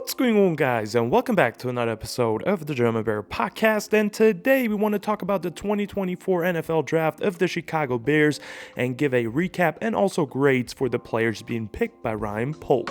What's going on, guys, and welcome back to another episode of the German Bear Podcast. And today we want to talk about the 2024 NFL Draft of the Chicago Bears and give a recap and also grades for the players being picked by Ryan Poles.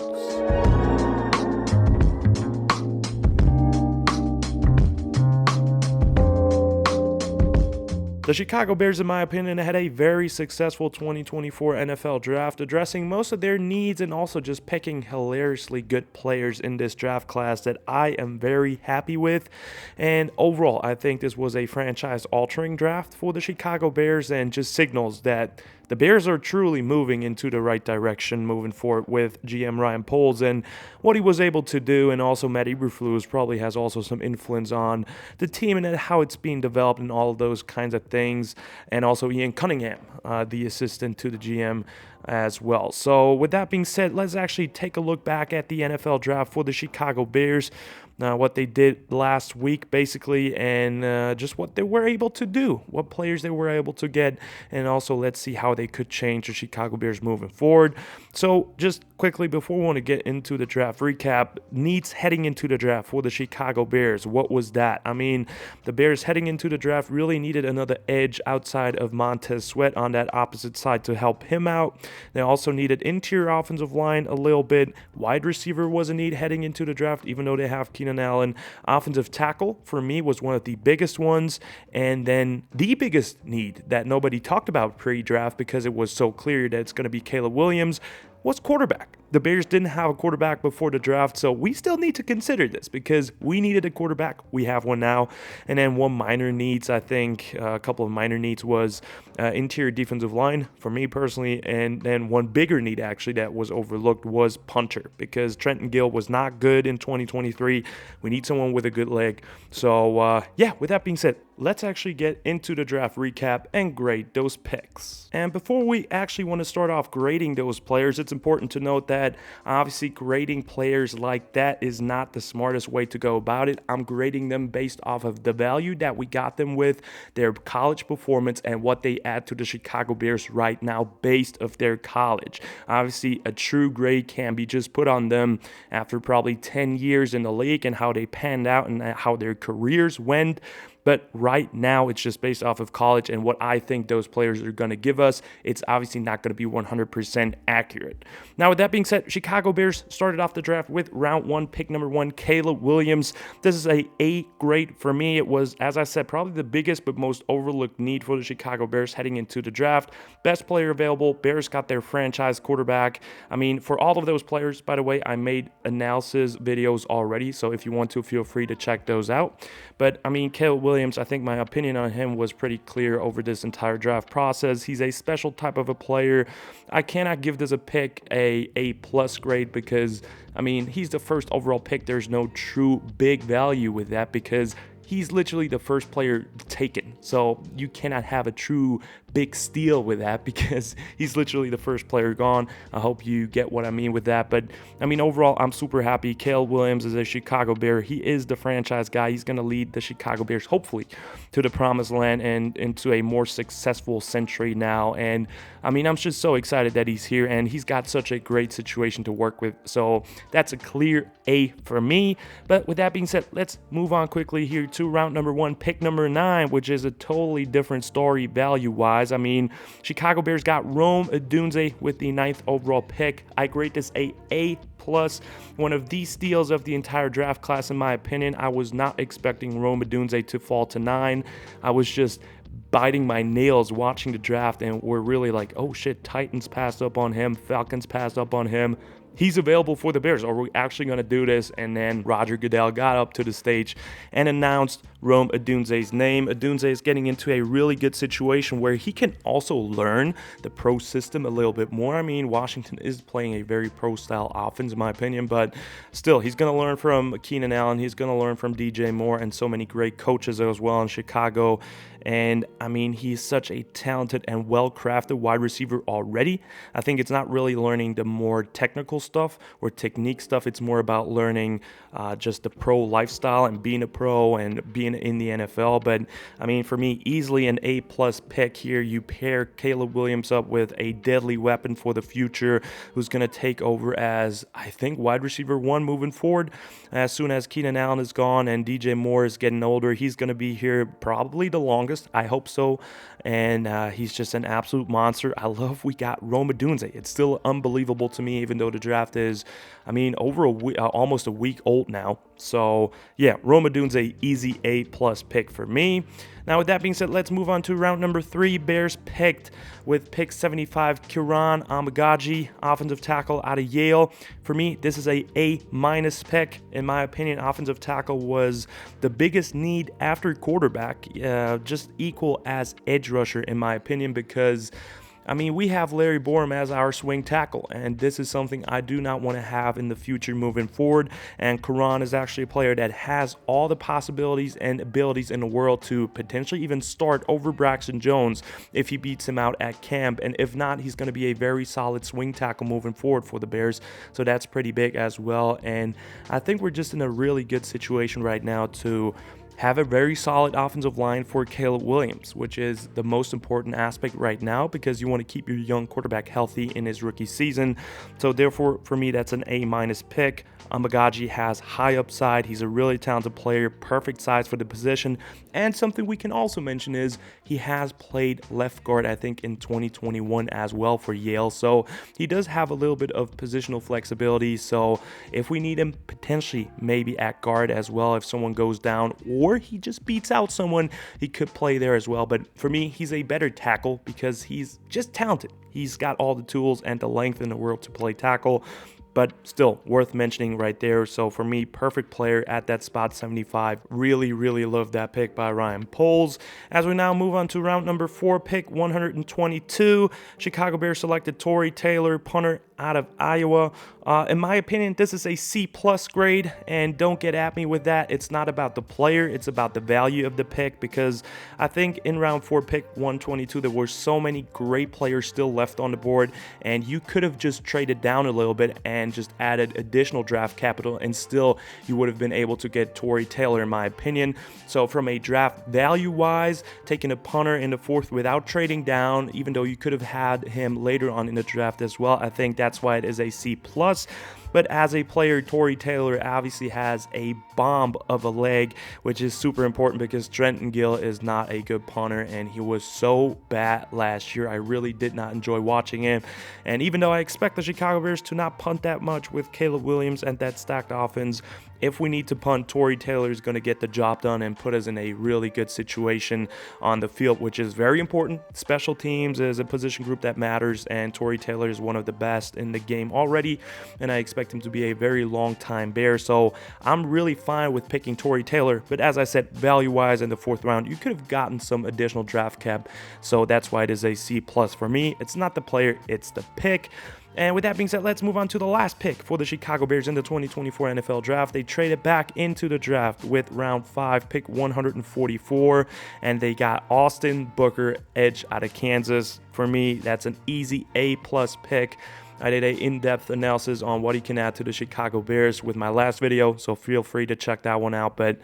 The Chicago Bears, in my opinion, had a very successful 2024 NFL draft, addressing most of their needs and also just picking hilariously good players in this draft class that I am very happy with. And overall, I think this was a franchise-altering draft for the Chicago Bears and just signals that the Bears are truly moving into the right direction moving forward with GM Ryan Poles and what he was able to do, and also Matt Eberflus probably has also some influence on the team and how it's being developed and all of those kinds of things, and also Ian Cunningham, the assistant to the GM as well. So with that being said, let's actually take a look back at the NFL draft for the Chicago Bears, what they did last week basically, and just what they were able to do, what players they were able to get, and also let's see how they could change the Chicago Bears moving forward. So just quickly, before we want to get into the draft recap, needs heading into the draft for the Chicago Bears. What was that? I mean, the Bears heading into the draft really needed another edge outside of Montez Sweat on that opposite side to help him out. They also needed interior offensive line a little bit. Wide receiver was a need heading into the draft, even though they have Keenan Allen. Offensive tackle, for me, was one of the biggest ones. And then the biggest need that nobody talked about pre-draft because it was so clear that it's going to be Caleb Williams was quarterback. The Bears didn't have a quarterback before the draft, so we still need to consider this because we needed a quarterback. We have one now. And then one minor needs, I think, a couple of minor needs was interior defensive line for me personally. And then one bigger need actually that was overlooked was punter because Trenton Gill was not good in 2023. We need someone with a good leg. So, with that being said, let's actually get into the draft recap and grade those picks. And before we actually want to start off grading those players, it's important to note that obviously grading players like that is not the smartest way to go about it. I'm grading them based off of the value that we got them with, their college performance, and what they add to the Chicago Bears right now based off their college. Obviously, a true grade can be just put on them after probably 10 years in the league and how they panned out and how their careers went. But right now, it's just based off of college and what I think those players are going to give us. It's obviously not going to be 100% accurate. Now, with that being said, Chicago Bears started off the draft with round 1, pick number 1, Caleb Williams. This is a A grade for me. It was, as I said, probably the biggest but most overlooked need for the Chicago Bears heading into the draft. Best player available. Bears got their franchise quarterback. I mean, for all of those players, by the way, I made analysis videos already, so if you want to, feel free to check those out. But, I mean, Caleb Williams, I think my opinion on him was pretty clear over this entire draft process. He's a special type of a player. I cannot give this a pick a A+ grade because, I mean, he's the first overall pick. There's no true big value with that because he's literally the first player taken. So you cannot have a true big steal with that because he's literally the first player gone. I hope you get what I mean with that. But, I mean, overall, I'm super happy. Caleb Williams is a Chicago Bear. He is the franchise guy. He's going to lead the Chicago Bears, hopefully, to the promised land and into a more successful century now. And, I mean, I'm just so excited that he's here, and he's got such a great situation to work with. So that's a clear A for me. But with that being said, let's move on quickly here to round number 1, pick number 9, which is a totally different story value-wise. I mean, Chicago Bears got Rome Odunze with the 9th overall pick. I grade this A+, one of the steals of the entire draft class, in my opinion. I was not expecting Rome Odunze to fall to 9. I was just biting my nails watching the draft, and we're really like, oh shit, Titans passed up on him, Falcons passed up on him. He's available for the Bears. Are we actually going to do this? And then Roger Goodell got up to the stage and announced Rome Odunze's name. Odunze is getting into a really good situation where he can also learn the pro system a little bit more. I mean, Washington is playing a very pro-style offense, in my opinion, but still, he's going to learn from Keenan Allen. He's going to learn from DJ Moore and so many great coaches as well in Chicago. And I mean, he's such a talented and well-crafted wide receiver already. I think it's not really learning the more technical stuff or technique stuff. It's more about learning just the pro lifestyle and being a pro and being in the NFL. But I mean, for me, easily an A-plus pick here. You pair Caleb Williams up with a deadly weapon for the future who's going to take over as, I think, wide receiver 1 moving forward. As soon as Keenan Allen is gone and DJ Moore is getting older, he's going to be here probably the longest. I hope so. And he's just an absolute monster. I love we got Rome Odunze. It's still unbelievable to me, even though the draft is, I mean, over almost a week old now. So yeah, Rome Odunze, easy A-plus pick for me. Now, with that being said, let's move on to round number 3. Bears picked with pick 75, Kiran Amegadjie, offensive tackle out of Yale. For me, this is a A-minus pick. In my opinion, offensive tackle was the biggest need after quarterback, just equal as edge rusher, in my opinion, because I mean, we have Larry Borom as our swing tackle, and this is something I do not want to have in the future moving forward. And Kiran is actually a player that has all the possibilities and abilities in the world to potentially even start over Braxton Jones if he beats him out at camp. And if not, he's going to be a very solid swing tackle moving forward for the Bears. So that's pretty big as well. And I think we're just in a really good situation right now to have a very solid offensive line for Caleb Williams, which is the most important aspect right now because you want to keep your young quarterback healthy in his rookie season. So therefore, for me, that's an A-minus pick. Amegadjie has high upside. He's a really talented player, perfect size for the position. And something we can also mention is he has played left guard, I think, in 2021 as well for Yale. So he does have a little bit of positional flexibility. So if we need him potentially maybe at guard as well, if someone goes down or he just beats out someone, he could play there as well. But for me, he's a better tackle because he's just talented. He's got all the tools and the length in the world to play tackle. But still worth mentioning right there. So for me, perfect player at that spot 75. Really, really love that pick by Ryan Poles. As we now move on to round number 4, pick 122. Chicago Bears selected Tory Taylor, punter out of Iowa. In my opinion, this is a C-plus grade, and don't get at me with that. It's not about the player, it's about the value of the pick, because I think in round 4, pick 122, there were so many great players still left on the board, and you could have just traded down a little bit and just added additional draft capital, and still you would have been able to get Tory Taylor, in my opinion. So from a draft value-wise, taking a punter in the 4th without trading down, even though you could have had him later on in the draft as well, I think that's why it is a C+. But as a player, Tory Taylor obviously has a bomb of a leg, which is super important because Trenton Gill is not a good punter, and he was so bad last year. I really did not enjoy watching him. And even though I expect the Chicago Bears to not punt that much with Caleb Williams and that stacked offense, if we need to punt, Tory Taylor is going to get the job done and put us in a really good situation on the field, which is very important. Special teams is a position group that matters, and Tory Taylor is one of the best in the game already, and I expect him to be a very long-time Bear. So I'm really fine with picking Tory Taylor, but as I said, value-wise in the 4th round, you could have gotten some additional draft cap, so that's why it is a C+ for me. It's not the player, it's the pick. And with that being said, let's move on to the last pick for the Chicago Bears in the 2024 NFL Draft. They traded back into the draft with round 5, pick 144, and they got Austin Booker, edge out of Kansas. For me, that's an easy A+ pick. I did an in-depth analysis on what he can add to the Chicago Bears with my last video, so feel free to check that one out. But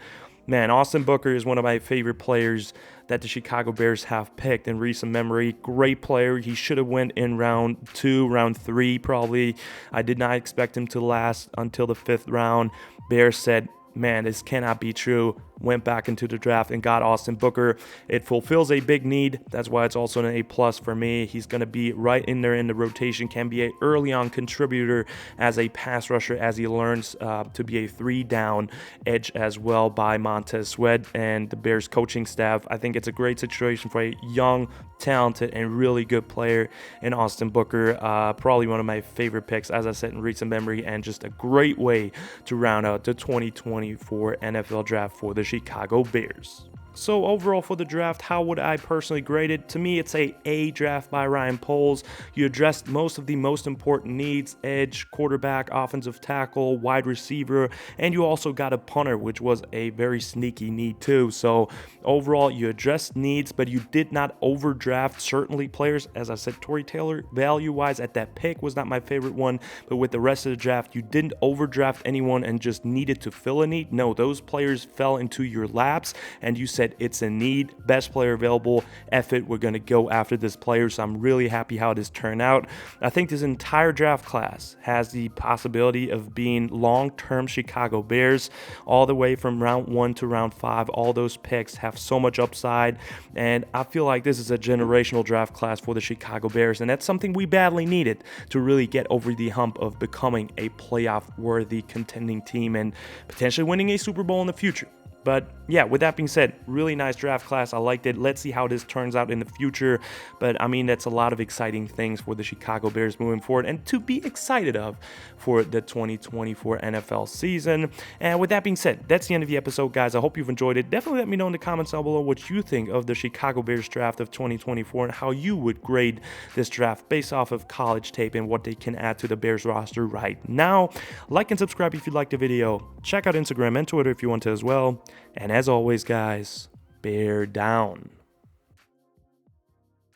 man, Austin Booker is one of my favorite players that the Chicago Bears have picked in recent memory. Great player. He should have went in round 2, round 3 probably. I did not expect him to last until the 5th round. Bears said, man, this cannot be true. Went back into the draft and got Austin Booker. It fulfills a big need. That's why it's also an A+ for me. He's going to be right in there in the rotation, can be an early on contributor as a pass rusher as he learns to be a 3-down edge as well by Montez Sweat and the Bears coaching staff. I think it's a great situation for a young, talented, and really good player in Austin Booker. Probably one of my favorite picks, as I said, in recent memory, and just a great way to round out the 2024 NFL Draft for the Chicago Bears. So overall for the draft, how would I personally grade it? To me, it's A draft by Ryan Poles. You addressed most of the most important needs: edge, quarterback, offensive tackle, wide receiver, and you also got a punter, which was a very sneaky need too. So overall, you addressed needs, but you did not overdraft certainly players. As I said, Tory Taylor, value-wise at that pick, was not my favorite one, but with the rest of the draft, you didn't overdraft anyone and just needed to fill a need. No, those players fell into your laps, and you said it's a need, best player available, F it, we're going to go after this player. So I'm really happy how this turned out. I think this entire draft class has the possibility of being long-term Chicago Bears, all the way from round 1 to round 5. All those picks have so much upside, and I feel like this is a generational draft class for the Chicago Bears, and that's something we badly needed to really get over the hump of becoming a playoff-worthy contending team and potentially winning a Super Bowl in the future. But yeah, with that being said, really nice draft class. I liked it. Let's see how this turns out in the future. But I mean, that's a lot of exciting things for the Chicago Bears moving forward and to be excited of for the 2024 NFL season. And with that being said, that's the end of the episode, guys. I hope you've enjoyed it. Definitely let me know in the comments down below what you think of the Chicago Bears draft of 2024 and how you would grade this draft based off of college tape and what they can add to the Bears roster right now. Like and subscribe if you liked the video. Check out Instagram and Twitter if you want to as well. And as always, guys, bear down.